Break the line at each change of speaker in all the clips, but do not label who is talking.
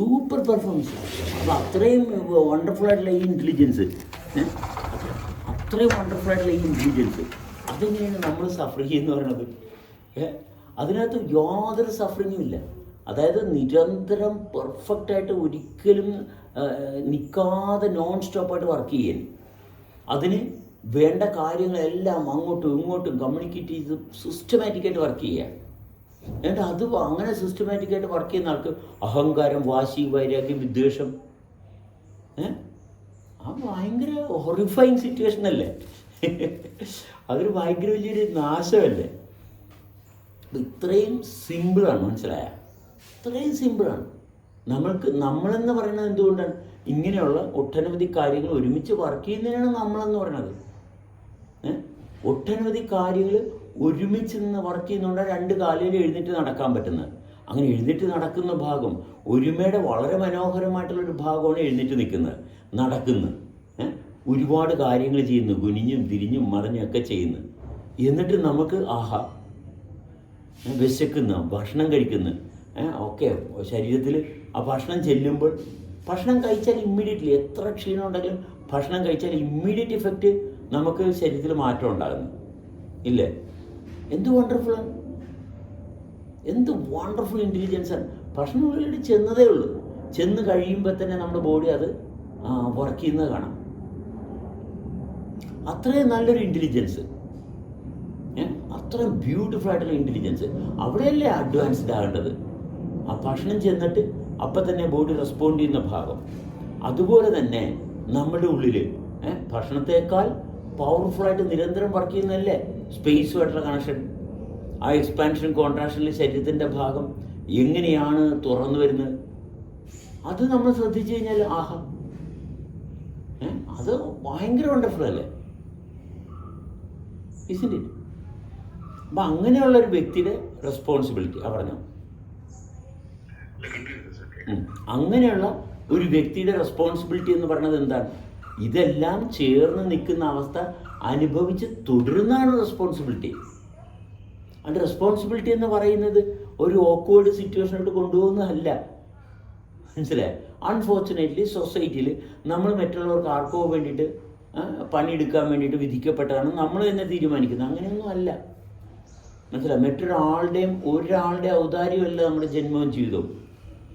Super performance. അപ്പോൾ അത്രയും wonderful ആയിട്ടുള്ള ഈ ഇൻ്റലിജൻസ്, അത്രയും വണ്ടർഫുൾ ആയിട്ടുള്ള ഈ ഇൻ്റലിജൻസ് അതെങ്ങനെയാണ് നമ്മൾ സഫർ ചെയ്യുമെന്ന് പറയണത്? അതിനകത്ത് യാതൊരു സഫറിങ്ങും ഇല്ല. അതായത് നിരന്തരം പെർഫെക്റ്റായിട്ട് ഒരിക്കലും നിൽക്കാതെ നോൺ സ്റ്റോപ്പായിട്ട് വർക്ക് ചെയ്യാൻ, അതിന് വേണ്ട കാര്യങ്ങളെല്ലാം അങ്ങോട്ടും ഇങ്ങോട്ടും കമ്മ്യൂണിക്കേറ്റ് ചെയ്ത് സിസ്റ്റമാറ്റിക്കായിട്ട് വർക്ക് ചെയ്യുക. എന്നിട്ട് അത് അങ്ങനെ സിസ്റ്റമാറ്റിക്കായിട്ട് വർക്ക് ചെയ്യുന്ന ആൾക്ക് അഹങ്കാരം, വാശി, വൈരാഗ്യം, വിദ്വേഷം, ആ ഭയങ്കര ഹൊറിഫൈങ് സിറ്റുവേഷൻ അല്ലേ? അതൊരു ഭയങ്കര വലിയൊരു നാശമല്ലേ? ഇത്രയും സിമ്പിളാണ്, മനസ്സിലായ? ഇത്രയും സിമ്പിളാണ്. നമ്മളെന്ന് പറയുന്നത് എന്തുകൊണ്ടാണ്? ഇങ്ങനെയുള്ള ഒട്ടനവധി കാര്യങ്ങൾ ഒരുമിച്ച് വർക്ക് ചെയ്യുന്നതിനാണ് നമ്മളെന്ന് പറയുന്നത്. ഒട്ടനവധി കാര്യങ്ങൾ ഒരുമിച്ച് നിന്ന് വർക്ക് ചെയ്യുന്നതുകൊണ്ടാണ് രണ്ട് കാലിൽ എഴുന്നേറ്റ് നടക്കാൻ പറ്റുന്നത്. അങ്ങനെ എഴുന്നേറ്റ് നടക്കുന്ന ഭാഗം, ഒരുമയുടെ വളരെ മനോഹരമായിട്ടുള്ളൊരു ഭാഗമാണ് എഴുന്നേറ്റ് നിൽക്കുന്നത്, നടക്കുന്നത്, ഒരുപാട് കാര്യങ്ങൾ ചെയ്യുന്നു, കുനിഞ്ഞും തിരിഞ്ഞും മറിഞ്ഞും ഒക്കെ ചെയ്യുന്നു. എന്നിട്ട് നമുക്ക് വിശക്കുന്നു, ഭക്ഷണം കഴിക്കുന്നു, ഓക്കെ, ശരീരത്തിൽ ആ ഭക്ഷണം ചെല്ലുമ്പോൾ ഭക്ഷണം കഴിച്ചാൽ ഇമ്മീഡിയറ്റ്ലി, എത്ര ക്ഷീണം ഉണ്ടെങ്കിലും ഭക്ഷണം കഴിച്ചാൽ ഇമ്മീഡിയറ്റ് ഇഫക്റ്റ് നമുക്ക് ശരീരത്തിൽ മാറ്റം ഉണ്ടാകുന്നു, ഇല്ലേ? എന്ത് വണ്ടർഫുള്ളാണ്, എന്ത് വണ്ടർഫുൾ ഇൻ്റലിജൻസാണ്. ഭക്ഷണം ഉള്ളിൽ ചെന്നതേ ഉള്ളൂ, ചെന്ന് കഴിയുമ്പോൾ തന്നെ നമ്മുടെ ബോഡി അത് വർക്ക് ചെയ്യുന്നത് കാണാം. അത്രയും നല്ലൊരു ഇൻ്റലിജൻസ്, അത്രയും ബ്യൂട്ടിഫുൾ ആയിട്ടുള്ള ഇൻ്റലിജൻസ്. അവിടെയല്ലേ അഡ്വാൻസ്ഡ് ആകേണ്ടത്? ആ ഭക്ഷണം ചെന്നിട്ട് അപ്പം തന്നെ ബോഡി റെസ്പോണ്ട് ചെയ്യുന്ന ഭാഗം. അതുപോലെ തന്നെ നമ്മുടെ ഉള്ളിൽ ഭക്ഷണത്തേക്കാൾ പവർഫുള്ളായിട്ട് നിരന്തരം വർക്ക് ചെയ്യുന്നതല്ലേ സ്പേസുമായിട്ടുള്ള കണക്ഷൻ. ആ എക്സ്പാൻഷൻ കോൺട്രാക്ഷനിൽ ശരീരത്തിൻ്റെ ഭാഗം എങ്ങനെയാണ് തുറന്നു വരുന്നത്, അത് നമ്മൾ ശ്രദ്ധിച്ചു കഴിഞ്ഞാൽ അത് ഭയങ്കര വണ്ടർഫുൾ അല്ലേ? Isn't it? അപ്പം അങ്ങനെയുള്ളൊരു വ്യക്തിയുടെ റെസ്പോൺസിബിലിറ്റി പറഞ്ഞോ, അങ്ങനെയുള്ള ഒരു വ്യക്തിയുടെ റെസ്പോൺസിബിലിറ്റി എന്ന് പറയുന്നത് എന്താണ്? ഇതെല്ലാം ചേർന്ന് നിൽക്കുന്ന അവസ്ഥ അനുഭവിച്ച് തുടരുന്നതാണ് റെസ്പോൺസിബിലിറ്റി. അത് റെസ്പോൺസിബിലിറ്റി എന്ന് പറയുന്നത് ഒരു ഓക്വേർഡ് സിറ്റുവേഷനോട്ട് കൊണ്ടുപോകുന്നതല്ല, മനസ്സിലായി? അൺഫോർച്ചുനേറ്റ്ലി സൊസൈറ്റിയിൽ നമ്മൾ മറ്റുള്ളവർക്ക് ആർക്കോ വേണ്ടിയിട്ട് പണിയെടുക്കാൻ വേണ്ടിയിട്ട് വിധിക്കപ്പെട്ടതാണ് നമ്മൾ തന്നെ തീരുമാനിക്കുന്നത്. അങ്ങനെയൊന്നും അല്ല, മനസ്സിലായി? ഒരാളുടെ ഔദാര്യമല്ല നമ്മുടെ ജന്മവും ജീവിതവും.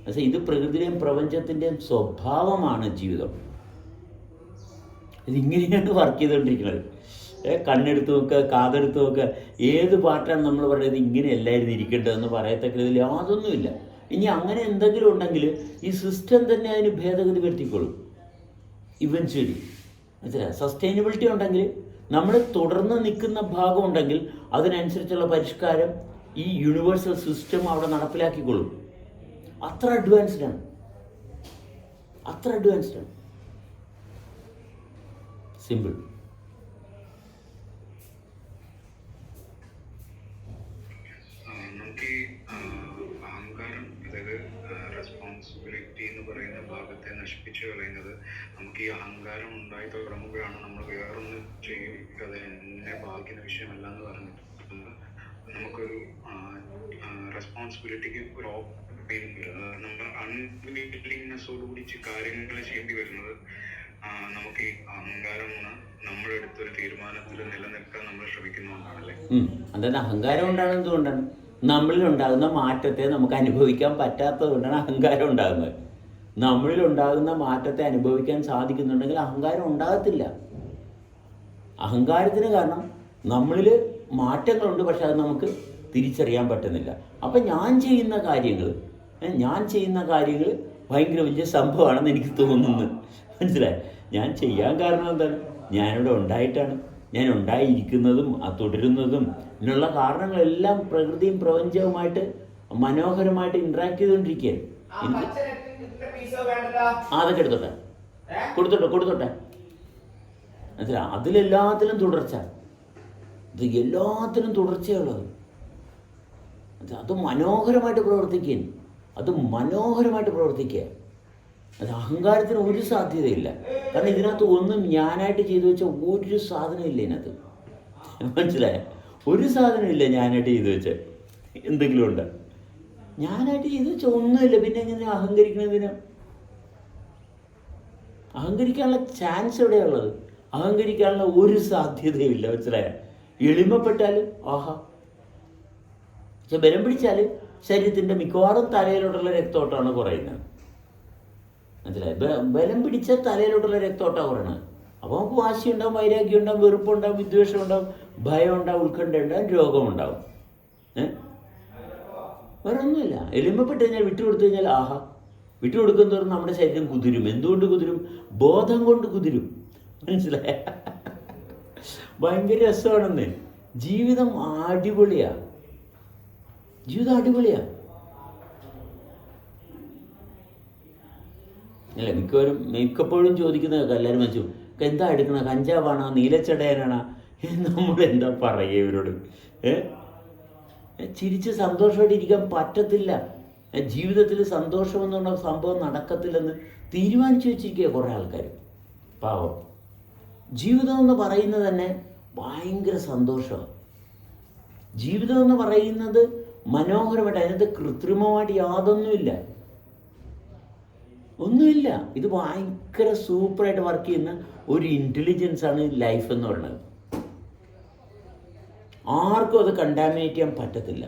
പക്ഷേ ഇത് പ്രകൃതിയുടെയും പ്രപഞ്ചത്തിൻ്റെയും സ്വഭാവമാണ് ജീവിതം. ഇതിങ്ങനെയാണ് വർക്ക് ചെയ്തുകൊണ്ടിരിക്കുന്നത്. കണ്ണെടുത്ത് നോക്കുക, കാതെടുത്ത് നോക്കുക, ഏത് പാർട്ടാണ് നമ്മൾ പറയുന്നത് ഇങ്ങനെ എല്ലാവരും ഇരിക്കേണ്ടതെന്ന് പറയത്തക്കതിൽ യാതൊന്നുമില്ല. ഇനി അങ്ങനെ എന്തെങ്കിലും ഉണ്ടെങ്കിൽ ഈ സിസ്റ്റം തന്നെ അതിന് ഭേദഗതി വരുത്തിക്കോളും ഇവൻച്വലി, മനസ്സിലായി? സസ്റ്റൈനബിലിറ്റി ഉണ്ടെങ്കിൽ, നമ്മൾ തുടർന്ന് നിൽക്കുന്ന ഭാഗം ഉണ്ടെങ്കിൽ അതിനനുസരിച്ചുള്ള പരിഷ്കാരം ഈ യൂണിവേഴ്സൽ സിസ്റ്റം അവിടെ നടപ്പിലാക്കിക്കൊള്ളും. അത്ര അഡ്വാൻസ്ഡാണ്. സിമ്പിൾ.
നമുക്ക് ഈ അഹങ്കാരം, അതായത് റെസ്പോൺസിബിലിറ്റി എന്ന് പറയുന്ന ഭാഗത്തെ നശിപ്പിച്ചു കളയുന്നത്, നമുക്ക് ഈ അഹങ്കാരം ഉണ്ടായി തുടങ്ങുമ്പോഴാണ് നമ്മൾ വേറൊന്ന് ചെയ്യും, അത് എന്നെ ബാധിക്കുന്ന വിഷയമല്ല എന്ന് പറഞ്ഞിട്ട് നമുക്കൊരു റെസ്പോൺസിബിലിറ്റിക്ക് ഒരു നമ്മൾ അൺവില്ലിങ്നെസ്സോടുകൂടി കാര്യങ്ങൾ ചെയ്യേണ്ടി വരുന്നത് നമുക്ക് ഈ അഹങ്കാരം നമ്മളെടുത്തൊരു തീരുമാനത്തിൽ നിലനിൽക്കാൻ നമ്മൾ ശ്രമിക്കുന്നതുകൊണ്ടാണല്ലേ?
അതായത് അഹങ്കാരം ഉണ്ടാകുന്നത് എന്തുകൊണ്ടാണ്? നമ്മളിലുണ്ടാകുന്ന മാറ്റത്തെ നമുക്ക് അനുഭവിക്കാൻ പറ്റാത്തത് കൊണ്ടാണ് അഹങ്കാരം ഉണ്ടാകുന്നത്. നമ്മളിലുണ്ടാകുന്ന മാറ്റത്തെ അനുഭവിക്കാൻ സാധിക്കുന്നുണ്ടെങ്കിൽ അഹങ്കാരം ഉണ്ടാകത്തില്ല. അഹങ്കാരത്തിന് കാരണം നമ്മളിൽ മാറ്റങ്ങളുണ്ട്, പക്ഷെ അത് നമുക്ക് തിരിച്ചറിയാൻ പറ്റുന്നില്ല. അപ്പം ഞാൻ ചെയ്യുന്ന കാര്യങ്ങൾ ഭയങ്കര വലിയ സംഭവമാണെന്ന് എനിക്ക് തോന്നുന്നു, മനസ്സിലായി? ഞാൻ ചെയ്യാൻ കാരണം എന്താണ്? ഞാനിവിടെ ഉണ്ടായിട്ടാണ്, ഞാൻ ഉണ്ടായിരിക്കുന്നതും തുടരുന്നതും ഇതിനുള്ള കാരണങ്ങളെല്ലാം പ്രകൃതിയും പ്രപഞ്ചവുമായിട്ട് മനോഹരമായിട്ട് ഇൻട്രാക്ട് ചെയ്തുകൊണ്ടിരിക്കുകയാണ്. എനിക്ക് അതൊക്കെ കൊടുത്തോട്ടെ മനസ്സിലായി? അതിലെല്ലാത്തിലും തുടർച്ച, ഇത് എല്ലാത്തിനും തുടർച്ചയുള്ളത്. അത് മനോഹരമായിട്ട് പ്രവർത്തിക്കുക. അത് അഹങ്കാരത്തിന് ഒരു സാധ്യതയില്ല. കാരണം ഇതിനകത്ത് ഒന്നും ഞാനായിട്ട് ചെയ്തു വെച്ച ഒരു സാധനം ഇല്ല ഇതിനകത്ത്, മനസ്സിലായ? ഒരു സാധനം ഇല്ല ഞാനായിട്ട് ചെയ്തു വെച്ച എന്തെങ്കിലും ഉണ്ട്. ഞാനായിട്ട് ചെയ്ത് ഒന്നുമില്ല, പിന്നെ എങ്ങനെ അഹങ്കരിക്കണതിന്? അഹങ്കരിക്കാനുള്ള ചാൻസ് എവിടെയുള്ളത്? അഹങ്കരിക്കാനുള്ള ഒരു സാധ്യതയുമില്ല, മനസ്സിലായ? എളിമപ്പെട്ടാൽ ആഹാ. പക്ഷെ ബലം പിടിച്ചാൽ ശരീരത്തിൻ്റെ മിക്കവാറും തലയിലോട്ടുള്ള രക്തോട്ടമാണ് കുറയുന്നത്, മനസ്സിലായി? ബലം പിടിച്ചാൽ തലയിലോട്ടുള്ള രക്തോട്ടമാണ് കുറയണത്. അപ്പോൾ നമുക്ക് വാശിയുണ്ടാവും, വൈരാഗ്യം ഉണ്ടാവും, വെറുപ്പുണ്ടാവും, വിദ്വേഷം ഉണ്ടാവും, ഭയം ഉണ്ടാവും, ഉത്കണ്ഠ ഉണ്ടാവും, രോഗമുണ്ടാവും. വേറെ ഒന്നുമില്ല. എളിമപ്പെട്ട് കഴിഞ്ഞാൽ വിട്ടുകൊടുത്തു കഴിഞ്ഞാൽ ആഹാ. വിട്ടുകൊടുക്കും തോറും നമ്മുടെ ശരീരം കുതിരും. എന്തുകൊണ്ട് കുതിരും? ബോധം കൊണ്ട് കുതിരും, മനസ്സിലായ? ഭയങ്കര രസമാണെന്ന്. ജീവിതം അടിപൊളിയാ, ജീവിതം അടിപൊളിയാ അല്ല. മിക്കപ്പോഴും ചോദിക്കുന്ന എല്ലാവരും വെച്ചു, എന്താ എടുക്കണ? കഞ്ചാവാണോ, നീലച്ചടയനാണോ? നമ്മളെന്താ പറയുക ഇവരോട്? ചിരിച്ച് സന്തോഷമായിട്ട് ഇരിക്കാൻ പറ്റത്തില്ല. ജീവിതത്തിൽ സന്തോഷം എന്ന് പറഞ്ഞ സംഭവം നടക്കത്തില്ലെന്ന് തീരുമാനിച്ചു വെച്ചിരിക്കുക കുറേ ആൾക്കാർ. പാവം. ജീവിതം എന്ന് പറയുന്നത് തന്നെ ഭയങ്കര സന്തോഷമാണ്. ജീവിതം എന്ന് പറയുന്നത് മനോഹരമായിട്ട്, അതിനകത്ത് കൃത്രിമമായിട്ട് യാതൊന്നുമില്ല, ഒന്നുമില്ല. ഇത് ഭയങ്കര സൂപ്പറായിട്ട് വർക്ക് ചെയ്യുന്ന ഒരു ഇൻ്റലിജൻസാണ് ലൈഫ് എന്ന് പറയുന്നത്. ആർക്കും അത് കണ്ടാമിനേറ്റ് ചെയ്യാൻ പറ്റത്തില്ല.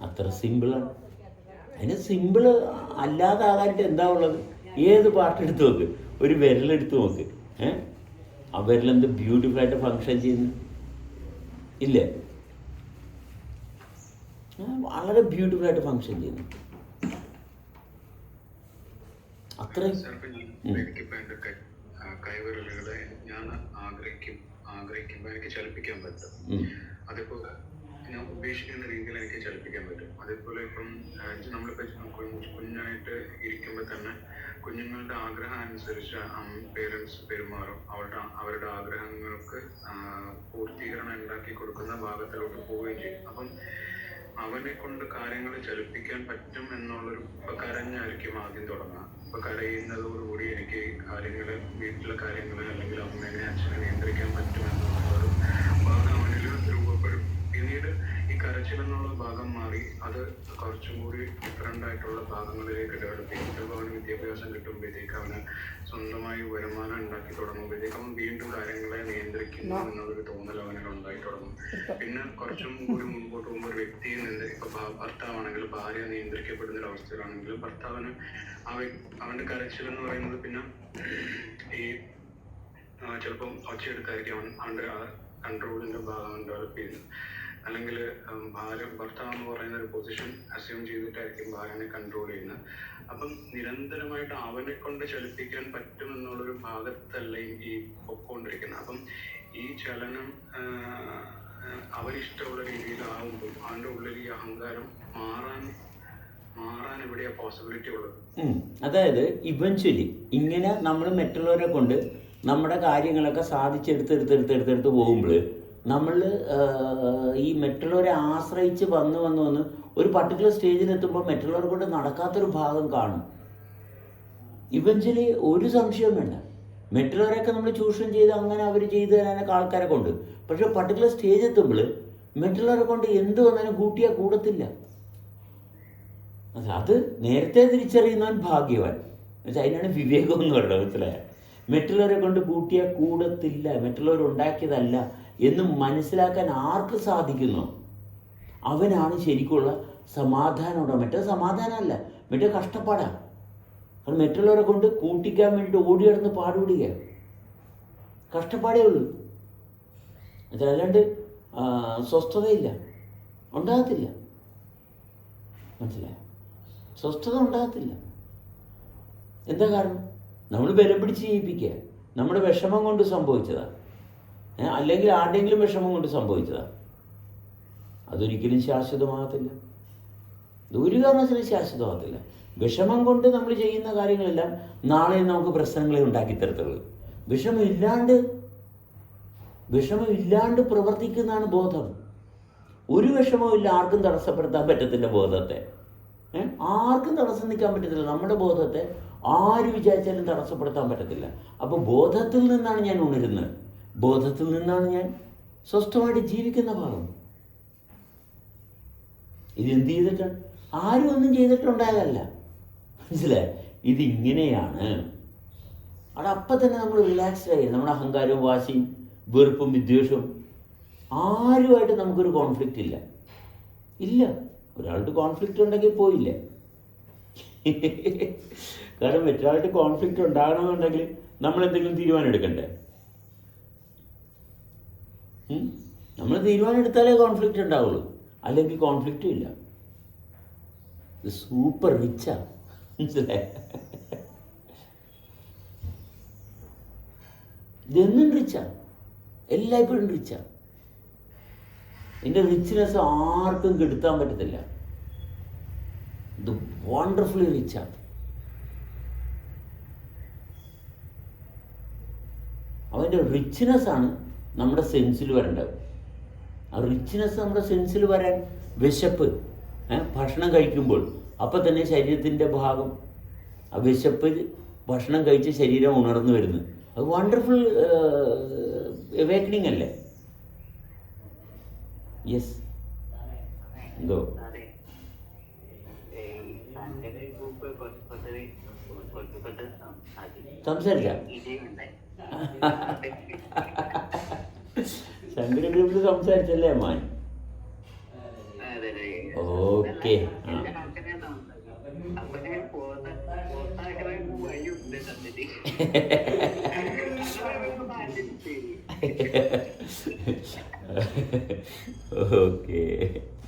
അത്ര സിമ്പിളാണ്. അതിന് സിമ്പിൾ അല്ലാതാകാനായിട്ട് എന്താ ഉള്ളത്? ഏത് പാർട്ട് എടുത്ത് നോക്ക്, ഒരു വിരലെടുത്ത് നോക്ക്, ആ വിരലെന്ത് ബ്യൂട്ടിഫുള്ളായിട്ട് ഫങ്ഷൻ ചെയ്യുന്നു ഇല്ലേ? വളരെ ബ്യൂട്ടിഫുള്ളായിട്ട് ഫങ്ഷൻ ചെയ്യുന്നു. അത്രയും
എനിക്കിപ്പോ എന്റെ കൈവിരലുകളെ ഞാൻ ആഗ്രഹിക്കുമ്പോ എനിക്ക് ചലിപ്പിക്കാൻ പറ്റും. അതേപോലെ ഞാൻ ഉദ്ദേശിക്കുന്ന രീതിയിൽ എനിക്ക് ചലിപ്പിക്കാൻ പറ്റും. അതേപോലെ ഇപ്പം നമ്മളിപ്പോ കുഞ്ഞായിട്ട് ഇരിക്കുമ്പോൾ തന്നെ കുഞ്ഞുങ്ങളുടെ ആഗ്രഹം അനുസരിച്ച് പേരൻസ് പെരുമാറും. അവരുടെ ആഗ്രഹങ്ങൾക്ക് പൂർത്തീകരണം ഉണ്ടാക്കി കൊടുക്കുന്ന ഭാഗത്തിലോട്ട് പോവുകയും ചെയ്യും. അപ്പം അവനെ കൊണ്ട് കാര്യങ്ങൾ ചലിപ്പിക്കാൻ പറ്റും എന്നുള്ളൊരു, ഇപ്പൊ കരഞ്ഞായിരിക്കും ആദ്യം തുടങ്ങുക. ഇപ്പൊ കരയുന്നതോടുകൂടി എനിക്ക് കാര്യങ്ങള്, വീട്ടിലെ കാര്യങ്ങള് അല്ലെങ്കിൽ അമ്മേനെ അച്ഛനെ നിയന്ത്രിക്കാൻ പറ്റും എന്നുള്ളൊരു ഭാഗം അവനിൽ രൂപപ്പെടും. പിന്നീട് ഈ കരച്ചിൽ എന്നുള്ള ഭാഗം മാറി അത് കുറച്ചും കൂടി ഡിഫറെന്റ് ആയിട്ടുള്ള ഭാഗങ്ങളിലേക്ക് ഡെവലപ്പ് ചെയ്യും. ചിലപ്പോൾ അവന് വിദ്യാഭ്യാസം കിട്ടുമ്പോഴത്തേക്ക് അവന് സ്വന്തമായി വരുമാനം ഉണ്ടാക്കി തുടങ്ങുമ്പോഴത്തേക്ക് അവൻ വീണ്ടും കാര്യങ്ങളെ നിയന്ത്രിക്കുന്നു എന്നുള്ളൊരു തോന്നൽ അവനിൽ ഉണ്ടായി തുടങ്ങും. പിന്നെ കുറച്ചും കൂടി മുൻപോട്ട് പോകുമ്പോൾ ഒരു വ്യക്തിയിൽ നിന്ന്, ഇപ്പൊ ഭർത്താവാണെങ്കിൽ ഭാര്യ നിയന്ത്രിക്കപ്പെടുന്ന ഒരു അവസ്ഥയിലാണെങ്കിൽ ഭർത്താവിന് അവന്റെ കരച്ചിൽ എന്ന് പറയുന്നത് പിന്നെ ഈ ചിലപ്പം ഒച്ചയെടുത്തായിരിക്കും അവന്റെ കൺട്രോളിന്റെ ഭാഗം ഡെവലപ്പ് ചെയ്യുന്നത്. അല്ലെങ്കിൽ ഭർത്താവ് എന്ന് പറയുന്ന ഒരു പൊസിഷൻ അസ്യൂം ചെയ്തിട്ടായിരിക്കും ഭാര്യനെ കൺട്രോൾ ചെയ്യുന്നത്. അപ്പം നിരന്തരമായിട്ട് അവനെ കൊണ്ട് ചലിപ്പിക്കാൻ പറ്റും എന്നുള്ളൊരു ഭാഗത്തല്ല ഈ പൊക്കോണ്ടിരിക്കുന്നത്. അപ്പം ഈ ചലനം അവരിഷ്ടമുള്ള രീതിയിലാവുമ്പോൾ അവൻ്റെ ഉള്ളിൽ ഈ അഹങ്കാരം മാറാൻ എവിടെയാ പോസിബിലിറ്റി ഉള്ളത്?
അതായത് ഇവൻച്വലി ഇങ്ങനെ നമ്മൾ മറ്റുള്ളവരെ കൊണ്ട് നമ്മുടെ കാര്യങ്ങളൊക്കെ സാധിച്ചെടുത്തെടുത്ത് പോകുമ്പോൾ നമ്മൾ ഈ മറ്റുള്ളവരെ ആശ്രയിച്ച് വന്ന് ഒരു പർട്ടിക്കുലർ സ്റ്റേജിലെത്തുമ്പോൾ മറ്റുള്ളവരെ കൊണ്ട് നടക്കാത്തൊരു ഭാഗം കാണും. ഇവൻച്വലി ഒരു സംശയവും വേണ്ട, മറ്റുള്ളവരെയൊക്കെ നമ്മൾ ചൂഷണം ചെയ്ത് അങ്ങനെ അവർ ചെയ്ത് തരാനൊക്കെ ആൾക്കാരെ കൊണ്ട്, പക്ഷേ പർട്ടിക്കുലർ സ്റ്റേജ് എത്തുമ്പോൾ മറ്റുള്ളവരെ കൊണ്ട് എന്ത് വന്നാലും കൂട്ടിയാൽ കൂടത്തില്ല. അത് നേരത്തെ തിരിച്ചറിയുന്നവൻ ഭാഗ്യവാൻ. എന്നുവെച്ചാൽ അതിനാണ് വിവേകം എന്ന് പറയുന്നത്, മനസ്സിലായ? മറ്റുള്ളവരെ കൊണ്ട് കൂട്ടിയാൽ കൂടത്തില്ല, മറ്റുള്ളവരുണ്ടാക്കിയതല്ല എന്ന് മനസ്സിലാക്കാൻ ആർക്ക് സാധിക്കുന്നു അവനാണ് ശരിക്കുള്ള സമാധാനമുണ്ടോ. മറ്റേ സമാധാനമല്ല, മറ്റേ കഷ്ടപ്പാടാണ്. അത് മറ്റുള്ളവരെ കൊണ്ട് കൂട്ടിക്കാൻ വേണ്ടിയിട്ട് ഓടിയിടന്ന് പാടുപിടിക്കുക, കഷ്ടപ്പാടേ ഉള്ളൂ. അതല്ലാണ്ട് സ്വസ്ഥതയില്ല, ഉണ്ടാകത്തില്ല, മനസ്സിലായോ? സ്വസ്ഥത ഉണ്ടാകത്തില്ല. എന്താ കാരണം? നമ്മൾ ബലം പിടിച്ച് ചെയ്യിപ്പിക്കുക, നമ്മുടെ വിഷമം കൊണ്ട് സംഭവിച്ചതാണ്, അല്ലെങ്കിൽ ആരുടെയെങ്കിലും വിഷമം കൊണ്ട് സംഭവിച്ചതാണ്. അതൊരിക്കലും ശാശ്വതമാകത്തില്ല, ഒരു കാരണവശാലും ശാശ്വതമാകത്തില്ല. വിഷമം കൊണ്ട് നമ്മൾ ചെയ്യുന്ന കാര്യങ്ങളെല്ലാം നാളെ നമുക്ക് പ്രശ്നങ്ങളെ ഉണ്ടാക്കിത്തരത്തുള്ളൂ. വിഷമമില്ലാണ്ട് പ്രവർത്തിക്കുന്നതാണ് ബോധം. ഒരു വിഷമവും ആർക്കും തടസ്സപ്പെടുത്താൻ പറ്റത്തില്ല ബോധത്തെ. ആർക്കും തടസ്സം നിൽക്കാൻ പറ്റത്തില്ല. നമ്മുടെ ബോധത്തെ ആര് വിചാരിച്ചാലും തടസ്സപ്പെടുത്താൻ പറ്റത്തില്ല. അപ്പോൾ ബോധത്തിൽ നിന്നാണ് ഞാൻ ഉണരുന്നത്, ബോധത്തിൽ നിന്നാണ് ഞാൻ സ്വസ്ഥമായിട്ട് ജീവിക്കുന്ന ഭാഗം. ഇതെന്ത് ചെയ്തിട്ടാണ്? ആരും ഒന്നും ചെയ്തിട്ടുണ്ടായതല്ല, മനസ്സിലായി? ഇതിങ്ങനെയാണ്. അവിടെ അപ്പം തന്നെ നമ്മൾ റിലാക്സ്ഡ് ആയി. നമ്മുടെ അഹങ്കാരവും വാശിയും വെറുപ്പും വിദ്വേഷവും ആരുമായിട്ട് നമുക്കൊരു കോൺഫ്ലിക്റ്റ് ഇല്ല. ഇല്ല, ഒരാളുടെ കോൺഫ്ലിക്റ്റ് ഉണ്ടെങ്കിൽ പോയില്ല. കാരണം മറ്റൊരാളുടെ കോൺഫ്ലിക്റ്റ് ഉണ്ടാകണമെന്നുണ്ടെങ്കിൽ നമ്മൾ എന്തെങ്കിലും തീരുമാനം എടുക്കണ്ടേ? നമ്മൾ തീരുമാനം എടുത്താലേ കോൺഫ്ലിക്റ്റ് ഉണ്ടാവുള്ളൂ, അല്ലെങ്കിൽ കോൺഫ്ലിക്റ്റും ഇല്ല. ഇത് സൂപ്പർ റിച്ചാ, മനസ്സിലായി? ഇതെന്നും റിച്ചാ, എല്ലായ്പ്പോഴും റിച്ചാ. ഇതിൻ്റെ റിച്ച്നെസ് ആർക്കും കെടുത്താൻ പറ്റത്തില്ല. ഇത് വണ്ടർഫുള്ളി റിച്ചാ. അവൻ്റെ റിച്ച്നെസ്സാണ് നമ്മുടെ സെൻസിൽ വരേണ്ടത്. ആ റിച്ച്നെസ് നമ്മുടെ സെൻസിൽ വരാൻ വിശപ്പ്, ഭക്ഷണം കഴിക്കുമ്പോൾ അപ്പം തന്നെ ശരീരത്തിൻ്റെ ഭാഗം ആ വിശപ്പ് ഭക്ഷണം കഴിച്ച് ശരീരം ഉണർന്നു വരുന്നു. അത് വണ്ടർഫുൾ അവേക്കണിങ് അല്ലേ? യെസ്, എന്തോ സംസാരിച്ച ശങ്കര ഗ്രൂപ്പിൽ സംസാരിച്ചല്ലേ അമ്മാൻ? ഓക്കെ. ആ